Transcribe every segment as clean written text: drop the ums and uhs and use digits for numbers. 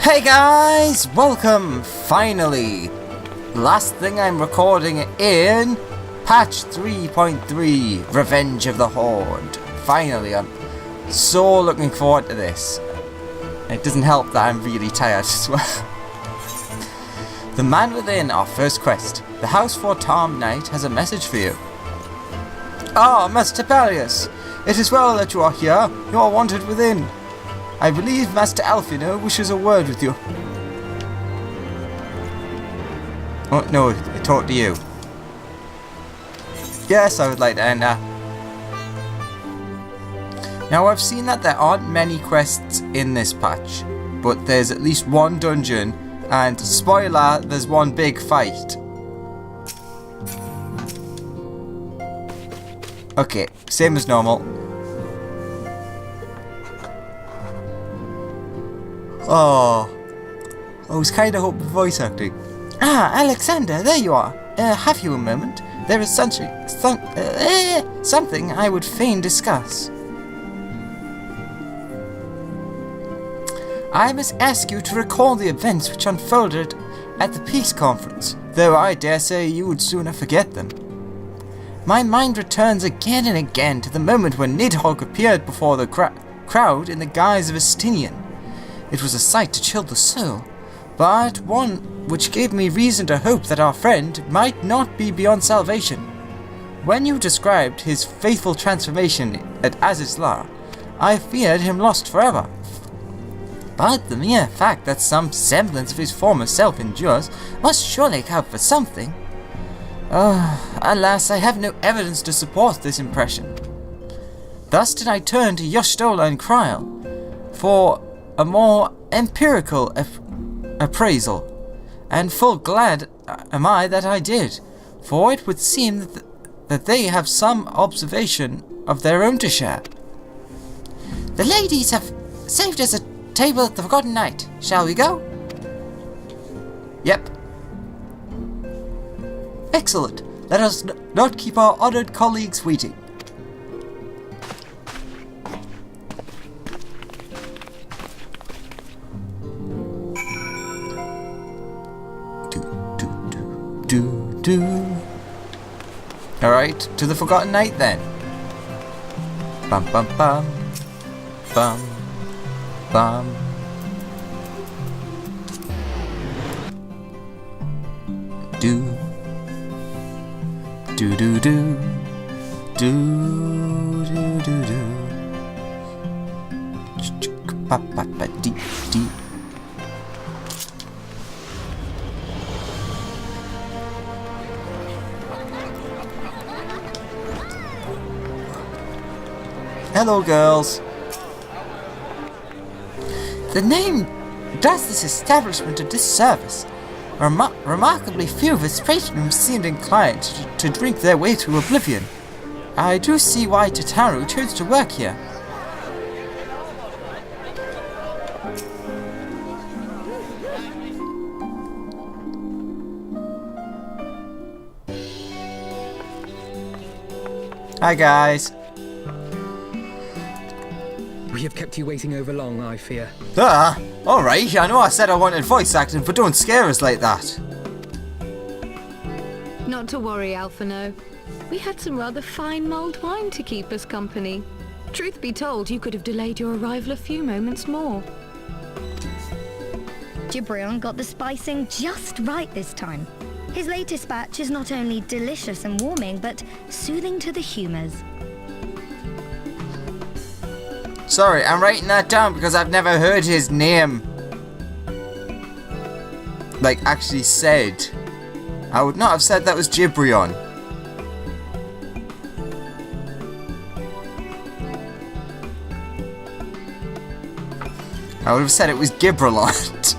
Hey guys, welcome, finally! Last thing I'm recording in patch 3.3, Revenge of the Horde. Finally, I'm so looking forward to this. It doesn't help that I'm really tired as well. The Man Within, our first quest. The House for Tom Knight has a message for you. Ah, Master Palius, it is well that you are here. You are wanted within. I believe Master Alfino wishes a word with you. Oh, no, I talked to you. Yes, I would like to enter. Now, I've seen that there aren't many quests in this patch, but there's at least one dungeon, and spoiler, there's one big fight. Okay, same as normal. Oh, I was kind of hoping for voice acting. Ah, Alexander, there you are. Have you a moment? There is something I would fain discuss. I must ask you to recall the events which unfolded at the peace conference, though I dare say you would sooner forget them. My mind returns again and again to the moment when Nidhogg appeared before the crowd in the guise of a Stinian. It was a sight to chill the soul, but one which gave me reason to hope that our friend might not be beyond salvation. When you described his faithful transformation at Azizla, I feared him lost forever. But the mere fact that some semblance of his former self endures must surely account for something. Alas, I have no evidence to support this impression. Thus did I turn to Yoshtola and Kryl for a more empirical appraisal, and full glad am I that I did, for it would seem that they have some observation of their own to share. The ladies have saved us a table at the Forgotten Night. Shall we go? Yep. Excellent. Let us not keep our honored colleagues waiting. Alright, to the Forgotten Night then. Bum bum bum. Bum. Bum. Do. Do do do. Do do do do. Pa pa pa dee dee. Hello, girls. The name does this establishment a disservice. Remarkably few of its patrons seemed inclined to drink their way to oblivion. I do see why Tataru chose to work here. Hi, guys. We have kept you waiting over long, I fear. Alright, I know I said I wanted voice acting, but don't scare us like that. Not to worry, Alphino. We had some rather fine mulled wine to keep us company. Truth be told, you could have delayed your arrival a few moments more. Gibrion got the spicing just right this time. His latest batch is not only delicious and warming, but soothing to the humours. Sorry, I'm writing that down because I've never heard his name, like, actually said. I would not have said that was Gibrion. I would have said it was Gibralot.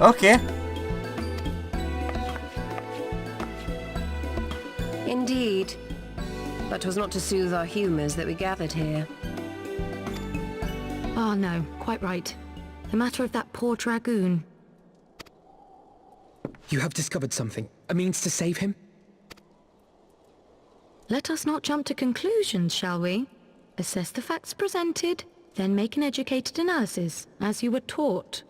Okay. Indeed. But 'twas not to soothe our humours that we gathered here. Ah, no, quite right. The matter of that poor dragoon. You have discovered something. A means to save him? Let us not jump to conclusions, shall we? Assess the facts presented, then make an educated analysis, as you were taught.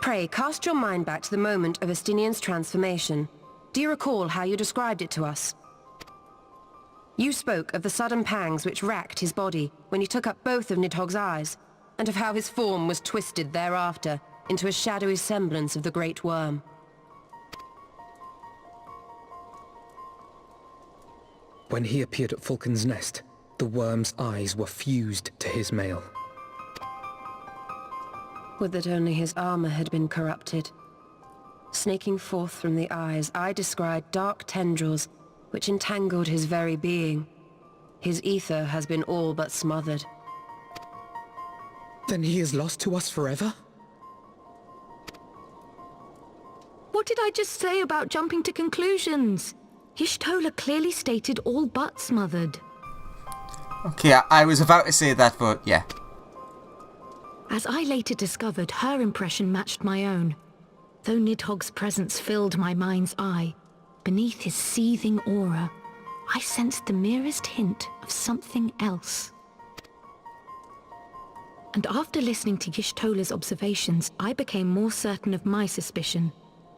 Pray, cast your mind back to the moment of Estinian's transformation. Do you recall how you described it to us? You spoke of the sudden pangs which racked his body when he took up both of Nidhogg's eyes, and of how his form was twisted thereafter into a shadowy semblance of the Great Worm. When he appeared at Falcon's Nest, the worm's eyes were fused to his mail. Would that only his armor had been corrupted. Snaking forth from the eyes, I descried dark tendrils which entangled his very being. His ether has been all but smothered. Then he is lost to us forever? What did I just say about jumping to conclusions? Y'shtola clearly stated all but smothered. Okay, I was about to say that, but yeah. As I later discovered, her impression matched my own. Though Nidhogg's presence filled my mind's eye, beneath his seething aura, I sensed the merest hint of something else. And after listening to Y'shtola's observations, I became more certain of my suspicion,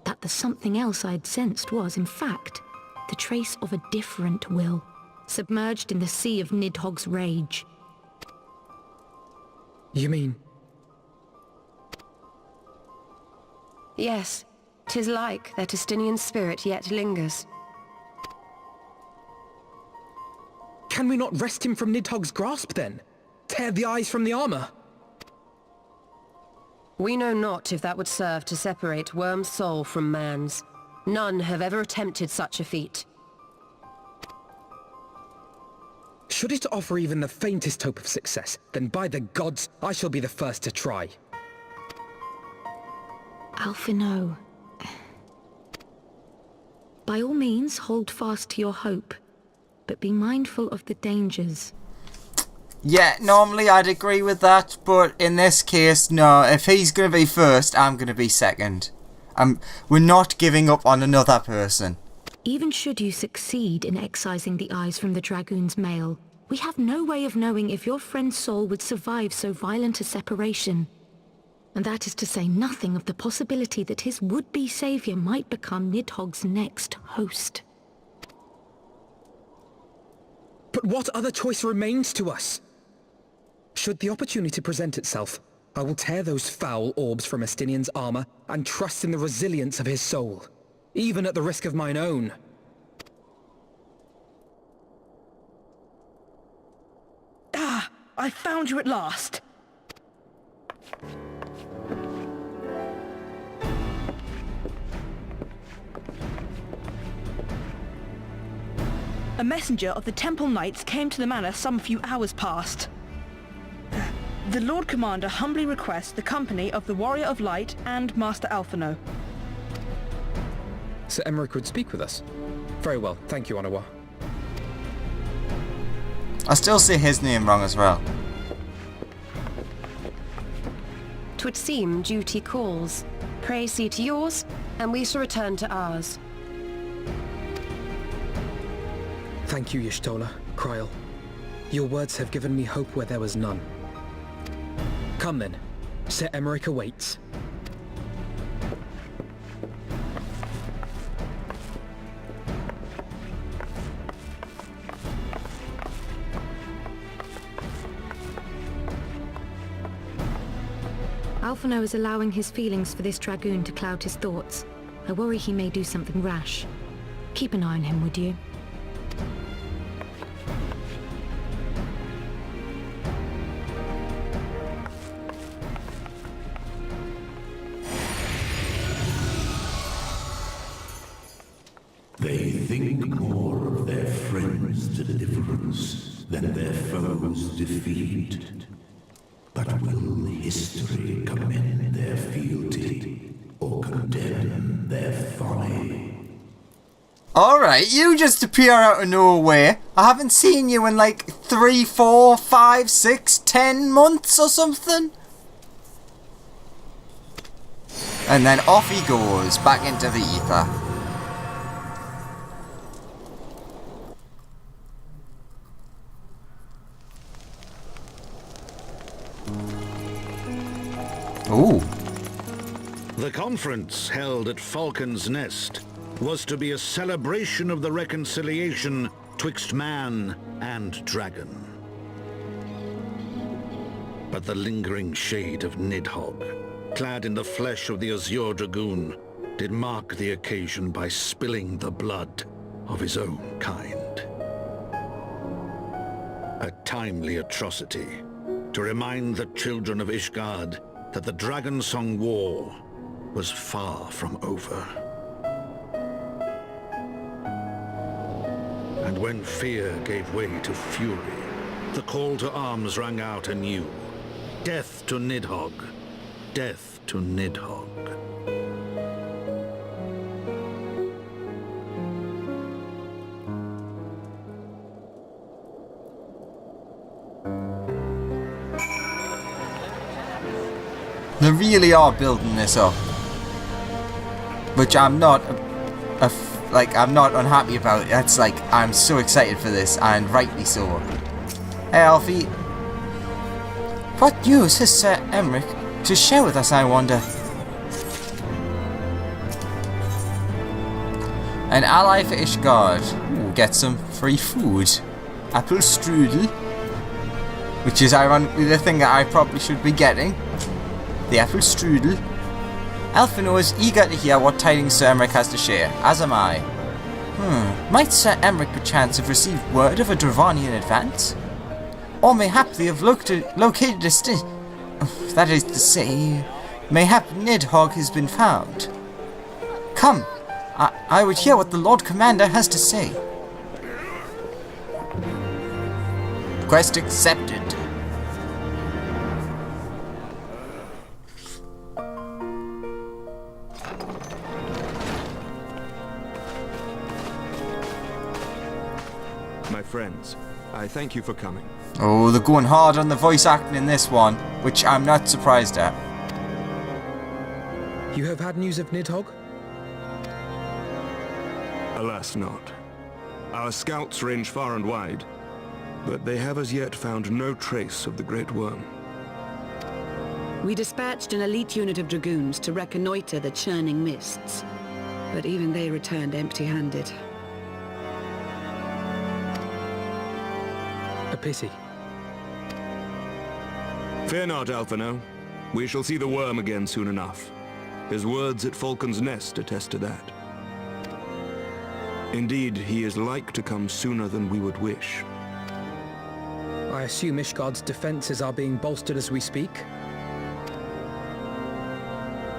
that the something else I'd sensed was, in fact, the trace of a different will, submerged in the sea of Nidhogg's rage. You mean... Yes, 'tis like that Estinian spirit yet lingers. Can we not wrest him from Nidhogg's grasp, then? Tear the eyes from the armor? We know not if that would serve to separate Worm's soul from man's. None have ever attempted such a feat. Should it offer even the faintest hope of success, then by the gods, I shall be the first to try. Alphino. By all means, hold fast to your hope, but be mindful of the dangers. Yeah, normally I'd agree with that, but in this case, no. If he's going to be first, I'm going to be second. We're not giving up on another person. Even should you succeed in excising the eyes from the Dragoon's mail, we have no way of knowing if your friend's soul would survive so violent a separation. And that is to say nothing of the possibility that his would-be savior might become Nidhogg's next host. But what other choice remains to us? Should the opportunity present itself, I will tear those foul orbs from Estinian's armor and trust in the resilience of his soul, even at the risk of mine own. Ah! I found you at last! A messenger of the Temple Knights came to the manor some few hours past. The Lord Commander humbly requests the company of the Warrior of Light and Master Alphino. Sir Emmerich would speak with us. Very well, thank you, Anawa. I still say his name wrong as well. 'Twould seem duty calls. Pray see to yours, and we shall return to ours. Thank you, Y'shtola, Kryl. Your words have given me hope where there was none. Come then. Sir Emmerich awaits. Alphino is allowing his feelings for this Dragoon to cloud his thoughts. I worry he may do something rash. Keep an eye on him, would you? They think more of their friends' deliverance than their foes' defeat. But will history commend their fealty or condemn their folly? Alright, you just appear out of nowhere. I haven't seen you in like 3, 4, 5, 6, 10 months or something. And then off he goes, back into the ether. Ooh. The conference held at Falcon's Nest was to be a celebration of the reconciliation twixt man and dragon. But the lingering shade of Nidhogg, clad in the flesh of the Azure Dragoon, did mark the occasion by spilling the blood of his own kind. A timely atrocity to remind the children of Ishgard that the Dragonsong War was far from over. And when fear gave way to fury, the call to arms rang out anew. Death to Nidhogg! Death to Nidhogg! They really are building this up, which I'm not I'm not unhappy about. That's like, I'm so excited for this, and rightly so. Hey Alfie, what news has Sir Emmerich to share with us, I wonder? An ally for Ishgard. Ooh, get some free food. Apple strudel, which is ironically the thing that I probably should be getting. The apple strudel. Alphino is eager to hear what tidings Sir Emmerich has to share, as am I. Might Sir Emmerich perchance have received word of a Dravani in advance? Or mayhap they have located a that is to say, mayhap Nidhogg has been found. Come, I would hear what the Lord Commander has to say. Quest accepted. My friends, I thank you for coming. Oh, they're going hard on the voice acting in this one, which I'm not surprised at. You have had news of Nidhogg? Alas not. Our scouts range far and wide, but they have as yet found no trace of the Great Worm. We dispatched an elite unit of dragoons to reconnoiter the churning mists, but even they returned empty-handed. A pity. Fear not, Alphino. We shall see the worm again soon enough. His words at Falcon's Nest attest to that. Indeed, he is like to come sooner than we would wish. I assume Ishgard's defenses are being bolstered as we speak?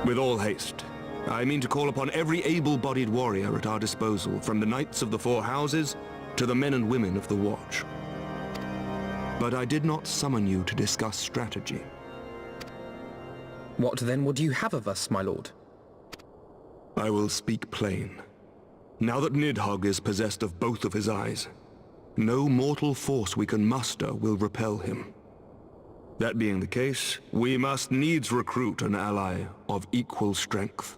With all haste. I mean to call upon every able-bodied warrior at our disposal, from the Knights of the Four Houses to the men and women of the Watch. But I did not summon you to discuss strategy. What then would you have of us, my lord? I will speak plain. Now that Nidhogg is possessed of both of his eyes, no mortal force we can muster will repel him. That being the case, we must needs recruit an ally of equal strength.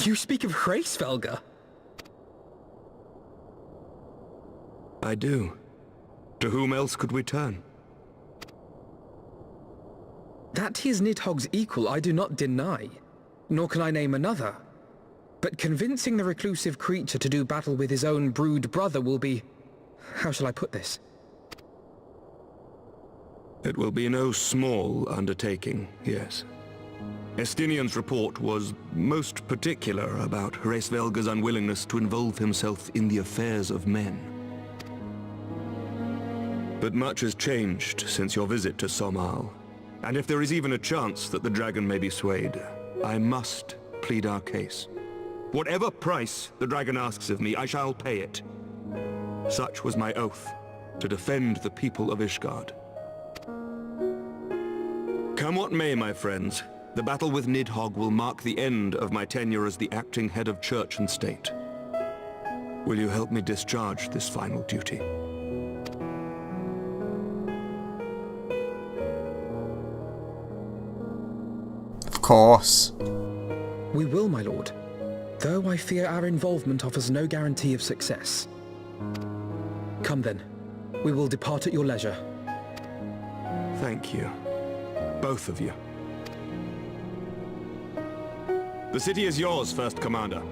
You speak of Hraesvelgr? I do. To whom else could we turn? That he is Nidhogg's equal I do not deny, nor can I name another. But convincing the reclusive creature to do battle with his own brood brother will be... how shall I put this? It will be no small undertaking, yes. Estinian's report was most particular about Hraesvelgr's unwillingness to involve himself in the affairs of men. But much has changed since your visit to Somal, and if there is even a chance that the dragon may be swayed, I must plead our case. Whatever price the dragon asks of me, I shall pay it. Such was my oath, to defend the people of Ishgard. Come what may, my friends, the battle with Nidhogg will mark the end of my tenure as the acting head of church and state. Will you help me discharge this final duty? Of course. We will, my lord. Though I fear our involvement offers no guarantee of success. Come then. We will depart at your leisure. Thank you. Both of you. The city is yours, First Commander.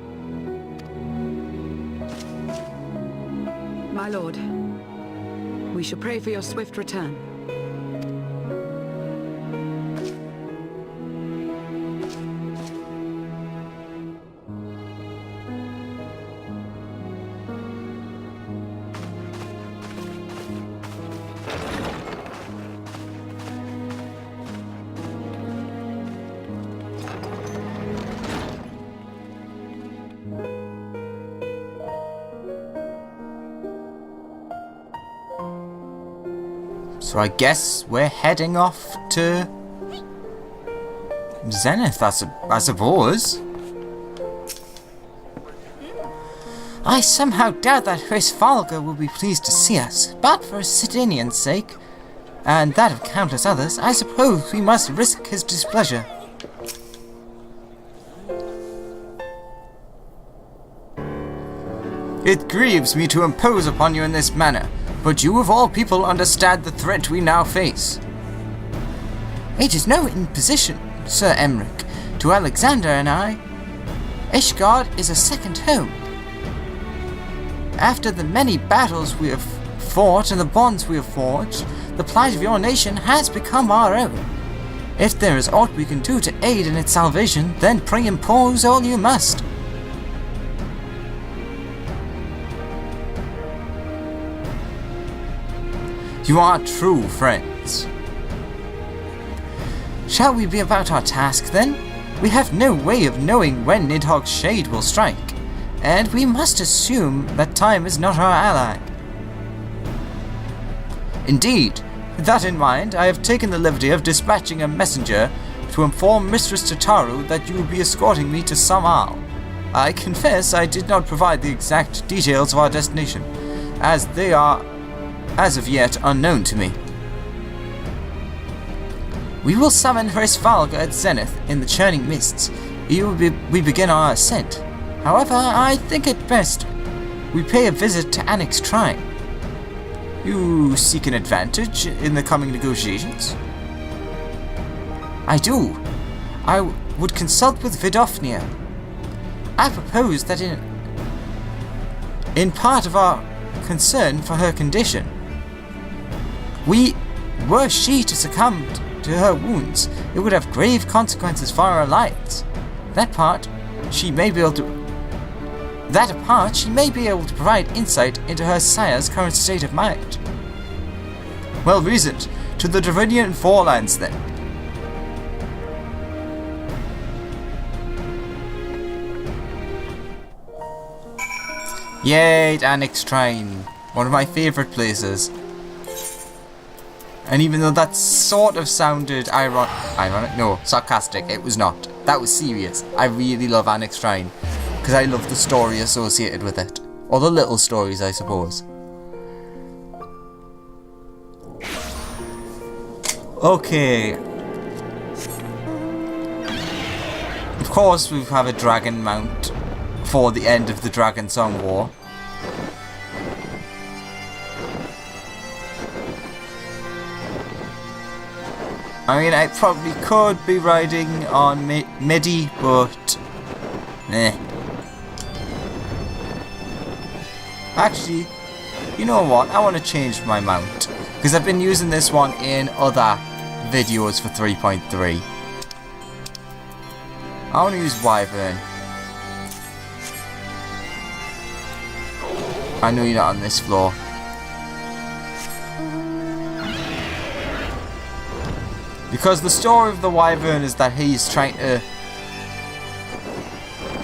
My lord, we shall pray for your swift return. So I guess we're heading off to Zenith, I suppose. I somehow doubt that Hrisvalga will be pleased to see us, but for Sidonian's sake, and that of countless others, I suppose we must risk his displeasure. It grieves me to impose upon you in this manner, but you of all people understand the threat we now face. It is no imposition, Sir Emmerich, to Alexander and I. Ishgard is a second home. After the many battles we have fought and the bonds we have forged, the plight of your nation has become our own. If there is aught we can do to aid in its salvation, then pray impose all you must. You are true friends. Shall we be about our task then? We have no way of knowing when Nidhogg's shade will strike, and we must assume that time is not our ally. Indeed, with that in mind, I have taken the liberty of dispatching a messenger to inform Mistress Tataru that you will be escorting me to Samal. I confess I did not provide the exact details of our destination, as they are as of yet unknown to me. We will summon Hrisvalga at Zenith in the churning mists. We begin our ascent. However, I think it best we pay a visit to Anix Shrine. You seek an advantage in the coming negotiations? I do. I would consult with Vidofnia. I propose that in part of our concern for her condition, were she to succumb to her wounds, it would have grave consequences for our alliance. That apart, she may be able to provide insight into her sire's current state of mind. Well reasoned. To the Dravidian Forelands then. Yay, Anix Shrine. One of my favourite places. And even though that sort of sounded sarcastic, it was not. That was serious. I really love Anix Shrine, because I love the story associated with it. Or the little stories, I suppose. Okay. Of course we have a dragon mount for the end of the Dragon Song War. I mean, I probably could be riding on Midi, but eh. Actually, you know what? I want to change my mount, because I've been using this one in other videos for 3.3. I want to use Wyvern. I know you're not on this floor. Because the story of the Wyvern is that he's trying to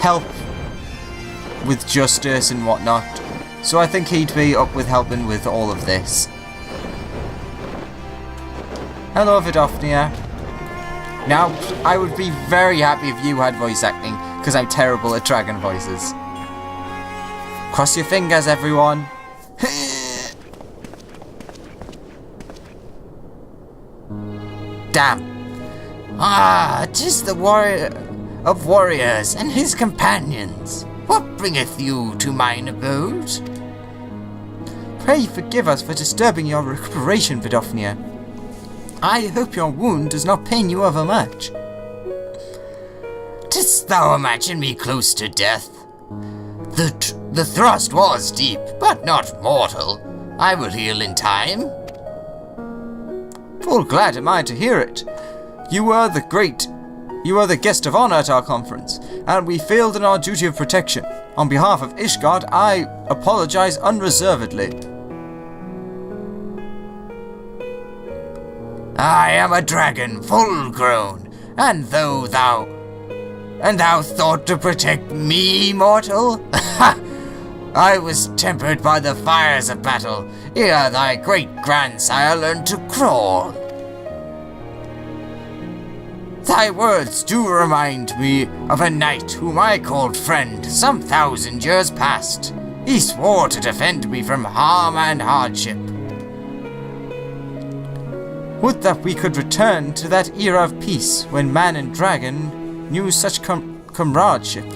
help with justice and whatnot. So I think he'd be up with helping with all of this. Hello, Vidofnia. Now, I would be very happy if you had voice acting, because I'm terrible at dragon voices. Cross your fingers, everyone. Damn. Ah, 'tis the warrior of warriors and his companions. What bringeth you to mine abode? Pray forgive us for disturbing your recuperation, Vidofnia. I hope your wound does not pain you overmuch. Didst thou imagine me close to death? The thrust was deep, but not mortal. I will heal in time. Full glad am I to hear it. You were the guest of honor at our conference, and we failed in our duty of protection. On behalf of Ishgard, I apologize unreservedly. I am a dragon, full grown, and thou thought to protect me, mortal? I was tempered by the fires of battle, ere thy great-grandsire learned to crawl. Thy words do remind me of a knight whom I called friend some 1,000 years past. He swore to defend me from harm and hardship. Would that we could return to that era of peace when man and dragon knew such comradeship.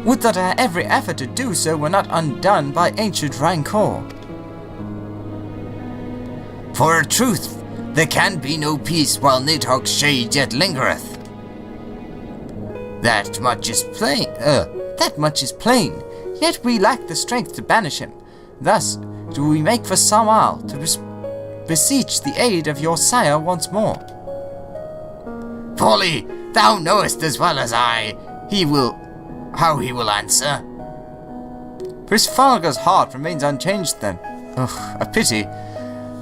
Would that our every effort to do so were not undone by ancient rancor. For a truth, there can be no peace while Nidhogg's shade yet lingereth. That much is plain. Yet we lack the strength to banish him. Thus do we make for Samal to beseech the aid of your sire once more. Folly, thou knowest as well as I, how he will answer. Brisfalga's heart remains unchanged then. Ugh, a pity.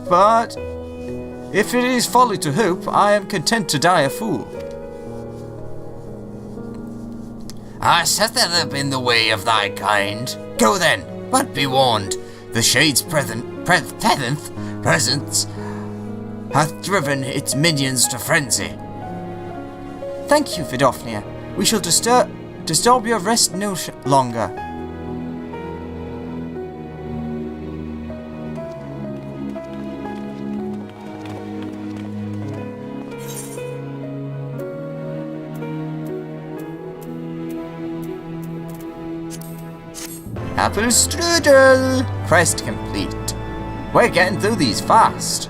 But if it is folly to hope, I am content to die a fool. Hath ever been the way of thy kind? Go then, but be warned, the Shade's presence hath driven its minions to frenzy. Thank you, Vidofnia. We shall disturb your rest no longer. Apple strudel! Quest complete. We're getting through these fast.